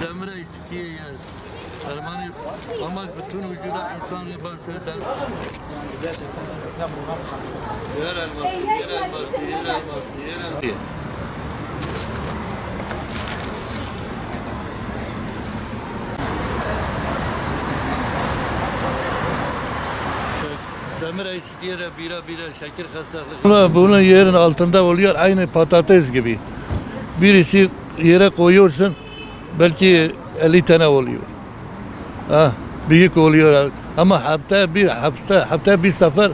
Demir eskiye yer. Ermeni ama bütün vücuda insan yaparsa yer elması. Demir eskiye bira şeker hastalığı. Bunun yerin altında oluyor aynı patates gibi. Birisi yere koyuyorsun belki 50 tane oluyor. Büyük oluyor ama hafta bir sefer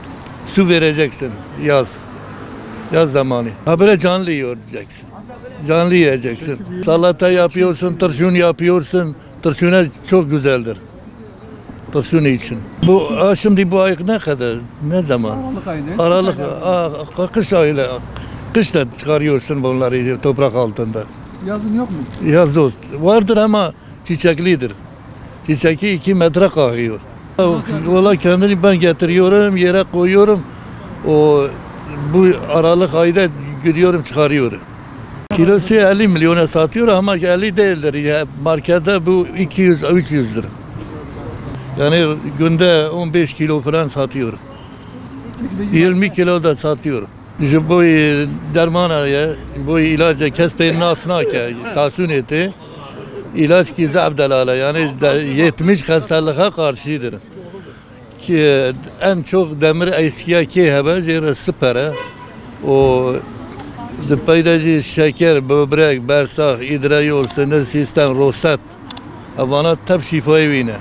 su vereceksin yaz zamanı. Böyle canlı yiyeceksin. Canlı yiyeceksin. Salata yapıyorsun, turşun yapıyorsun. Turşuna çok güzeldir. Turşun için. Şimdi bu ay ne kadar? Ne zaman? Aralık ayı. Kış ayıyla. Kışta çıkarıyorsun bunları toprak altında. Yazın yok mu? Yaz dost. Vardır ama çiçeklidir. Çiçeği 2 metre kalkıyor. Valla kendini ben getiriyorum, yere koyuyorum. Bu Aralık ayda gidiyorum çıkarıyorum. Kilosu 50 milyona satıyor ama 50 değildir. Ya, markette bu 200-300 lira. Yani günde 15 kilo falan satıyorum. 20 kilo da satıyorum. İşte bu dermana ya, bu ilacı kespeyin nasına ki sasun eti. İlaç ki zabdelala yani 70 hastalığa karşıdır. Ki en çok demir eskiye ki hebe süper. O paydacı şeker, böbrek, bağırsak, idrar yolu, sinir sistem, prostat. Avana tab şifayı vine.